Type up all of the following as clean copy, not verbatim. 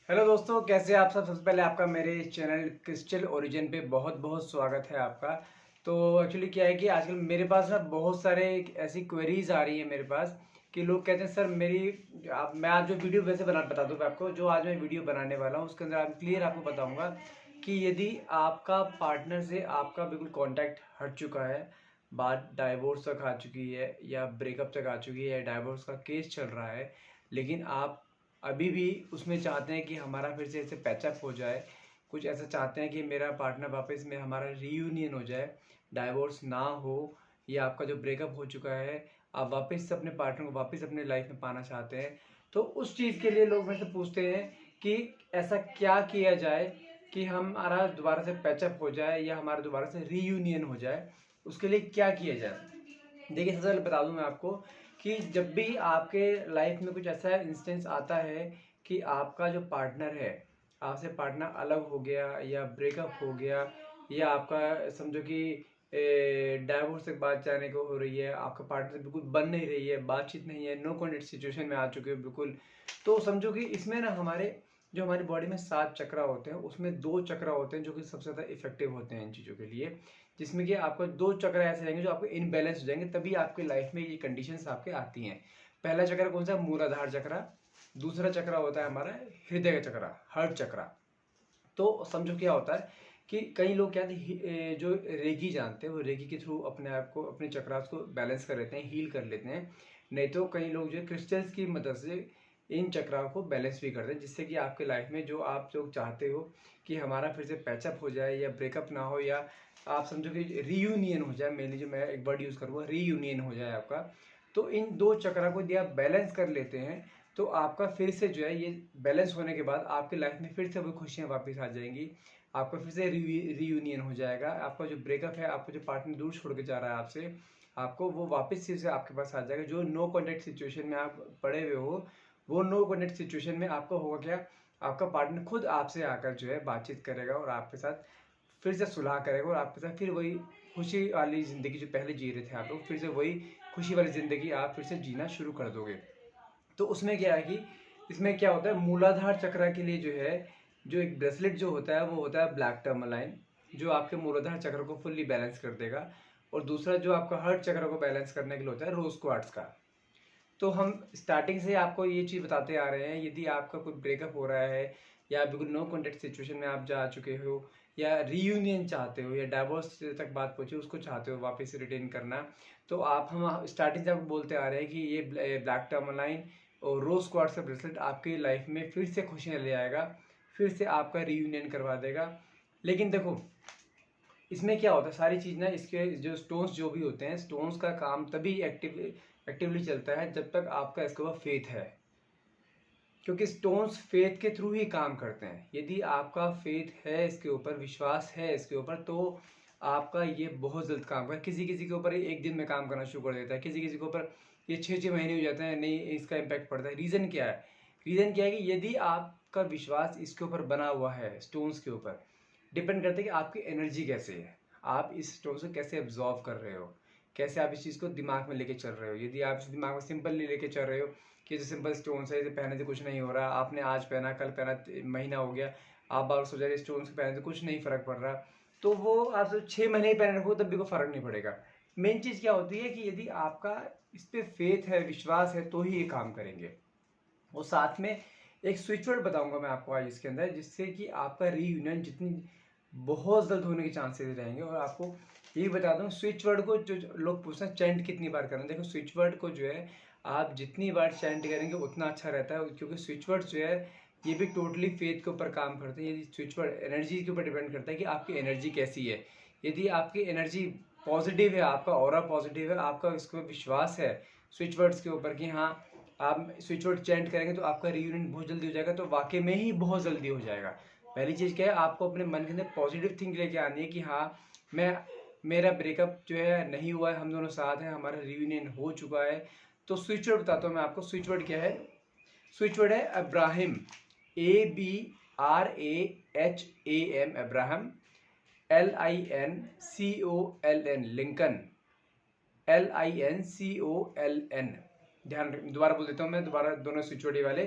Hello दोस्तों, कैसे आप सब। सबसे पहले आपका मेरे चैनल क्रिस्टल ओरिजिन पे बहुत बहुत स्वागत है आपका। तो एक्चुअली क्या है कि आजकल मेरे पास ना बहुत सारे ऐसी क्वेरीज आ रही है मेरे पास कि लोग कहते हैं सर मैं आज जो वीडियो वैसे बता दूँ मैं आपको, जो आज मैं वीडियो बनाने वाला हूँ उसके अंदर क्लियर आपको बताऊँगा कि यदि आपका पार्टनर से आपका बिल्कुल कॉन्टैक्ट हट चुका है, बात डाइवोर्स तक आ चुकी है या ब्रेकअप तक आ चुकी है या डाइवोर्स का केस चल रहा है, लेकिन आप अभी भी उसमें चाहते हैं कि हमारा फिर से ऐसे पैचअप हो जाए, कुछ ऐसा चाहते हैं कि मेरा पार्टनर वापस में हमारा रीयूनियन हो जाए, डाइवोर्स ना हो, या आपका जो ब्रेकअप हो चुका है आप वापस से अपने पार्टनर को वापस अपने लाइफ में पाना चाहते हैं। तो उस चीज़ के लिए लोग मेरे से पूछते हैं कि ऐसा क्या किया जाए कि हमारा दोबारा से पैचअप हो जाए या हमारा दोबारा से रीयूनियन हो जाए, उसके लिए क्या किया जाए। देखिए, सबसे पहले बता दूं मैं आपको कि जब भी आपके लाइफ में कुछ ऐसा इंस्टेंस आता है कि आपका जो पार्टनर है, आपसे पार्टनर अलग हो गया या ब्रेकअप हो गया या आपका समझो कि डाइवोर्स तक बात जाने को हो रही है, आपका पार्टनर से बिल्कुल बन नहीं रही है, बातचीत नहीं है, नो कॉन्टेक्ट सिचुएशन में आ चुके हो बिल्कुल, तो समझो कि इसमें ना हमारी बॉडी में 7 चक्रा होते हैं, उसमें 2 चक्रा होते हैं जो कि सबसे ज़्यादा इफेक्टिव होते हैं इन चीज़ों के लिए, जिसमें कि आपको 2 चक्र ऐसे रहेंगे जो आपको इनबैलेंस हो जाएंगे, तभी आपकी लाइफ में ये कंडीशंस आपके आती हैं। पहला चक्र कौन सा? मूलाधार चक्र। दूसरा चक्र होता है हमारा हृदय का चक्र, हार्ट चक्र। तो समझो क्या होता है कि कई लोग क्या जो रेगी जानते हैं वो रेगी के थ्रू अपने आप को, अपने चक्रास को बैलेंस कर लेते हैं, हील कर लेते हैं। नहीं तो कई लोग जो क्रिस्टल्स की मदद से इन चक्राओं को बैलेंस भी करते हैं, जिससे कि आपके लाइफ में जो आप जो चाहते हो कि हमारा फिर से पैचअप हो जाए या ब्रेकअप ना हो, या आप समझो कि रीयूनियन हो जाए, मेनली जो मैं एक वर्ड यूज़ करूँगा रीयूनियन हो जाए आपका, तो इन 2 चक्रा को यदि आप बैलेंस कर लेते हैं तो आपका फिर से जो है ये बैलेंस होने के बाद आपकी लाइफ में फिर से वो खुशियाँ वापस आ जाएंगी, आपका फिर से रीयूनियन हो जाएगा, आपका जो ब्रेकअप है, आपको जो पार्टनर दूर छोड़ के जा रहा है आपसे, आपको वो वापस फिर से आपके पास आ जाएगा। जो नो कॉन्टेक्ट सिचुएशन में आप पड़े हुए हो, वो नो कॉन्टेक्ट सिचुएशन में आपका होगा क्या, आपका पार्टनर खुद आपसे आकर जो है बातचीत करेगा और आपके साथ फिर से सुलह करेगा और आपके साथ फिर वही खुशी वाली ज़िंदगी जो पहले जी रहे थे आप लोग, फिर से वही खुशी वाली ज़िंदगी आप फिर से जीना शुरू कर दोगे। तो उसमें क्या है कि इसमें क्या होता है, मूलाधार चक्र के लिए जो है, जो एक ब्रेसलेट जो होता है वो होता है ब्लैक टर्मलाइन, जो आपके मूलाधार चक्र को फुल्ली बैलेंस कर देगा। और दूसरा जो आपका हार्ट चक्र को बैलेंस करने के लिए होता है रोज क्वार्ट्ज का। तो हम स्टार्टिंग से आपको ये चीज़ बताते आ रहे हैं, यदि आपका कोई ब्रेकअप हो रहा है या बिल्कुल नो कॉन्टेक्ट सिचुएशन में आप जा चुके हो या रीयूनियन चाहते हो या डाइवोर्स तक बात पहुंची उसको चाहते हो वापस रिटेन करना, तो हम स्टार्टिंग से आपको बोलते आ रहे हैं कि ये ब्लैक टर्मलाइन और रोज क्वार्ट्ज का ब्रेसलेट आपकी लाइफ में फिर से खुशियाँ ले आएगा, फिर से आपका रीयूनियन करवा देगा। लेकिन देखो, इसमें क्या होता है, सारी चीज़ ना, इसके जो स्टोन्स जो भी होते हैं, स्टोन्स का काम तभी एक्टिवली चलता है जब तक आपका इसके ऊपर फेथ है, क्योंकि स्टोन्स फेथ के थ्रू ही काम करते हैं। यदि आपका फेथ है इसके ऊपर, विश्वास है इसके ऊपर, तो आपका ये बहुत जल्द काम करेगा। किसी किसी के ऊपर एक दिन में काम करना शुरू कर देता है, किसी किसी के ऊपर ये 6-6 महीने हो जाते हैं, नहीं इसका इम्पैक्ट पड़ता है। रीज़न क्या है? रीज़न क्या है कि यदि आपका विश्वास इसके ऊपर बना हुआ है, स्टोन्स के ऊपर, डिपेंड करता है कि आपकी एनर्जी कैसे है, आप इस स्टोन को कैसे एब्जॉर्व कर रहे हो, कैसे आप इस चीज़ को दिमाग में लेके चल रहे हो। यदि आप इस दिमाग में सिंपल नहीं लेके चल रहे हो कि जो सिंपल स्टोन है इसे पहनने से कुछ नहीं हो रहा, आपने आज पहना कल पहना महीना हो गया, आप बार सोच रहे स्टोन से पहनने से कुछ नहीं फर्क पड़ रहा, तो वो आप 6 महीने ही पहने रखो तब भी कोई फर्क नहीं पड़ेगा। मेन चीज़ क्या होती है कि यदि आपका इस पर फेथ है, विश्वास है, तो ही ये काम करेंगे। और साथ में एक स्विच वर्ड बताऊंगा मैं आपको आज इसके अंदर, जिससे कि आपका रीयूनियन जितनी बहुत जल्द होने के चांसेस रहेंगे। और आपको ये बता दूं, स्विच वर्ड को जो लोग पूछते हैं चैंट कितनी बार करना, देखो स्विच वर्ड को जो है आप जितनी बार चैंट करेंगे उतना अच्छा रहता है, क्योंकि स्विच वर्ड जो है ये भी टोटली फेथ के ऊपर काम करते हैं। यदि स्विच वर्ड एनर्जी के ऊपर डिपेंड करता है कि आपकी एनर्जी कैसी है। यदि आपकी एनर्जी पॉजिटिव है, आपका ऑरा पॉजिटिव है, आपका इसको विश्वास है स्विच वर्ड्स के ऊपर कि हाँ आप स्विच वर्ड चैंट करेंगे तो आपका रीयूनियन बहुत जल्दी हो जाएगा, तो वाकई में ही बहुत जल्दी हो जाएगा। पहली चीज़ क्या है, आपको अपने मन के अंदर पॉजिटिव थिंक लेके आनी है कि हाँ मैं मेरा ब्रेकअप जो है नहीं हुआ है, हम दोनों साथ हैं, हमारा रियूनियन हो चुका है। तो स्विच वर्ड बताता हूँ मैं आपको, स्विच वर्ड क्या है। स्विच वर्ड है Abraham, ABRAHAM, Abraham, LINCOLN, Lincoln, LINCOLN। ध्यान दोबारा बोल देता हूँ मैं, दोबारा दोनों स्विच वर्ड वाले,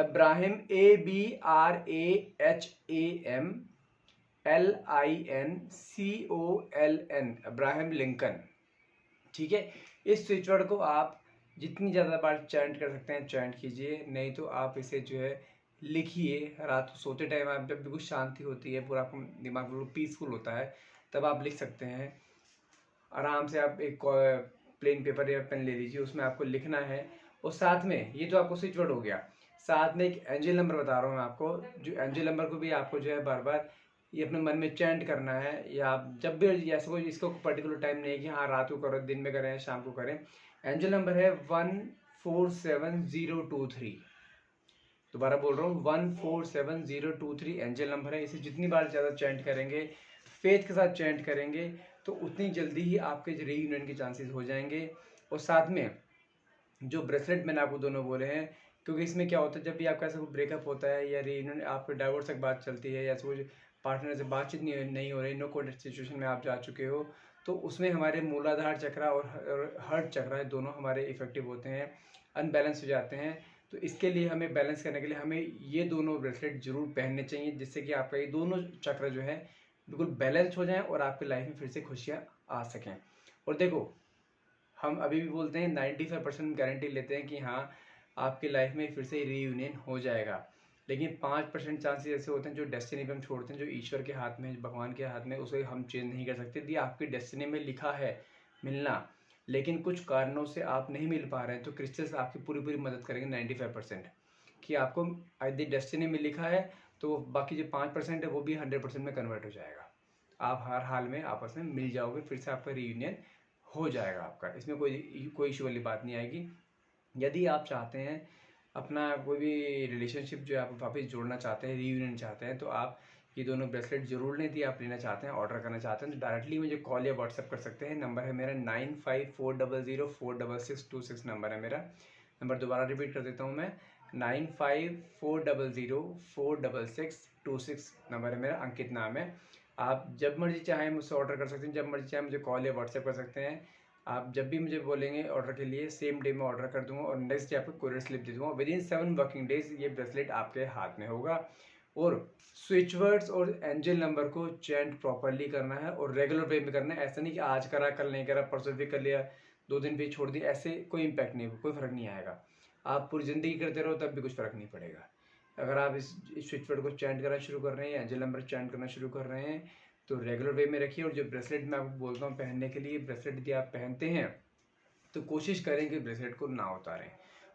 अब्राहिम ABRAHAMLINCOLN, अब्राहिम लिंकन। ठीक है, इस स्विच वर्ड को आप जितनी ज़्यादा बार चैंट कर सकते हैं चैंट कीजिए, नहीं तो आप इसे जो है लिखिए। रात को सोते टाइम आप जब बिल्कुल शांति होती है, पूरा आपका दिमाग बिल्कुल पीसफुल होता है, तब आप लिख सकते हैं आराम से। आप एक प्लेन पेपर या पेन ले लीजिए, उसमें आपको लिखना है। और साथ में ये तो आपको स्विच वर्ड हो गया, साथ में एक एंजल नंबर बता रहा हूँ मैं आपको, जो एंजल नंबर को भी आपको जो है बार बार ये अपने मन में चैंट करना है। या आप जब भी ऐसा कोई इसको पर्टिकुलर टाइम नहीं है कि हाँ रात को करो, दिन में करें, शाम को करें। एंजल नंबर है 147023। दोबारा बोल रहा हूँ, 147023 एंजल नंबर है। इसे जितनी बार ज़्यादा चैंट करेंगे, फेथ के साथ चैंट करेंगे, तो उतनी जल्दी ही आपके रीयूनियन के चांसेस हो जाएंगे। और साथ में जो ब्रेसलेट मैंने आपको दोनों बोले हैं, क्योंकि इसमें क्या होता है, जब भी आपका ऐसा कोई ब्रेकअप होता है या रीयूनियन, आपके डाइवोर्स तक बात चलती है या कुछ पार्टनर से बातचीत नहीं हो रही, नो कॉन्टेक्ट सिचुएशन में आप जा चुके हो, तो उसमें हमारे मूलाधार चक्रा और हर्ट चक्रा दोनों हमारे इफेक्टिव होते हैं, अनबैलेंस हो जाते हैं। तो इसके लिए हमें बैलेंस करने के लिए हमें ये दोनों ब्रेसलेट जरूर पहनने चाहिए, जिससे कि आपका ये दोनों चक्र जो है बिल्कुल बैलेंस हो जाएं और आपकी लाइफ में फिर से खुशियाँ आ सकें। और देखो, हम अभी भी बोलते हैं 95% गारंटी लेते हैं कि हाँ आपकी लाइफ में फिर से रीयूनियन हो जाएगा, लेकिन 5% चांसेस ऐसे होते हैं जो डेस्टिनी पे हम छोड़ते हैं, जो ईश्वर के हाथ में, भगवान के हाथ में, उसे हम चेंज नहीं कर सकते। यदि आपकी डेस्टिनी में लिखा है मिलना, लेकिन कुछ कारणों से आप नहीं मिल पा रहे हैं, तो क्रिस्टल्स आपकी पूरी पूरी मदद करेंगे 95% कि आपको यदि डेस्टिनी में लिखा है, तो बाकी जो 5% है वो भी 100% में कन्वर्ट हो जाएगा। आप हर हाल में आपस में मिल जाओगे, फिर से आपका रीयूनियन हो जाएगा आपका। इसमें कोई इशू वाली बात नहीं आएगी। यदि आप चाहते हैं अपना कोई भी रिलेशनशिप जो आप वापस जोड़ना चाहते हैं, रीयूनियन चाहते हैं, तो आप ये दोनों ब्रेसलेट जरूर लें। यदि आप लेना चाहते हैं, ऑर्डर करना चाहते हैं, तो डायरेक्टली मुझे कॉल या व्हाट्सएप कर सकते हैं। नंबर है मेरा 9540046626 नंबर है मेरा। नंबर दोबारा रिपीट कर देता हूँ मैं, 9540046626 नंबर है मेरा। अंकित नाम है। आप जब मर्जी चाहें मुझसे ऑर्डर कर सकते हैं, जब मर्जी चाहें मुझे कॉल या व्हाट्सएप कर सकते हैं। आप जब भी मुझे बोलेंगे ऑर्डर के लिए, सेम डे में ऑर्डर कर दूंगा और नेक्स्ट डे आपको कोरियर स्लिप दे दूंगा। विदिन 7 वर्किंग डेज ये ब्रेसलेट आपके हाथ में होगा। और स्विच वर्ड्स और एंजल नंबर को चैंट प्रॉपरली करना है और रेगुलर वे में करना है। ऐसा नहीं कि आज करा कल नहीं करा, परसों भी कर लिया, 2 दिन भी छोड़ दिया, ऐसे कोई इम्पैक्ट नहीं, कोई फर्क नहीं आएगा। आप पूरी ज़िंदगी करते रहो तब भी कुछ फ़र्क नहीं पड़ेगा। अगर आप इस स्विच वर्ड को चैंट करना शुरू कर रहे हैं, एंजल नंबर चैंट करना शुरू कर रहे हैं, तो रेगुलर वे में रखिए। और जो ब्रेसलेट मैं आपको बोलता हूँ पहनने के लिए, ब्रेसलेट यदि आप पहनते हैं तो कोशिश करें कि ब्रेसलेट को ना उतारें।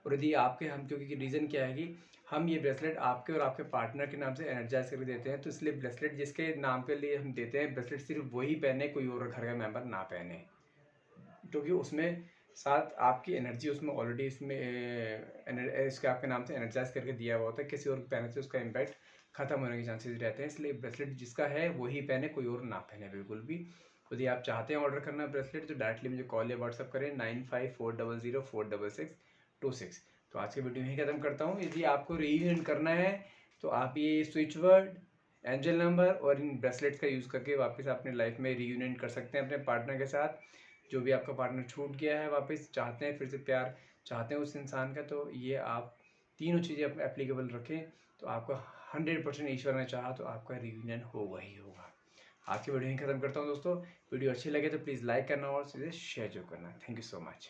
और यदि आपके हम, क्योंकि रीज़न क्या है कि हम ये ब्रेसलेट आपके और आपके पार्टनर के नाम से एनर्जाइज करके देते हैं, तो इसलिए ब्रेसलेट जिसके नाम के लिए हम देते हैं, ब्रेसलेट सिर्फ वही पहने, कोई और घर का मेंबर ना पहने, क्योंकि उसमें साथ आपकी एनर्जी उसमें ऑलरेडी इसमें इसके आपके नाम से एनर्जाइज करके दिया हुआ होता है। किसी और पहनने से उसका इम्पैक्ट खत्म होने के चांसेस रहते हैं, इसलिए ब्रेसलेट जिसका है वही पहने, कोई और ना पहने बिल्कुल भी। यदि आप चाहते हैं ऑर्डर करना ब्रेसलेट, तो डायरेक्टली मुझे कॉल या व्हाट्सअप करें 9540046626। तो आज की वीडियो यहीं खत्म करता हूँ। यदि आपको रीयूनियन करना है तो आप ये स्विच वर्ड, एंजल नंबर और इन ब्रेसलेट्स का यूज़ करके वापस अपने लाइफ में रीयूनियन कर सकते हैं अपने पार्टनर के साथ। जो भी आपका पार्टनर छूट गया है, वापस चाहते हैं फिर से प्यार चाहते हैं उस इंसान का, तो ये आप तीनों चीज़ें अपने एप्लीकेबल रखें, तो आपका 100% ईश्वर ने चाहा तो आपका रीयूनियन होगा ही होगा। आज की वीडियो यहीं खत्म करता हूँ दोस्तों। वीडियो अच्छी लगे तो प्लीज़ लाइक करना और सीधे शेयर जो करना। Thank you so much.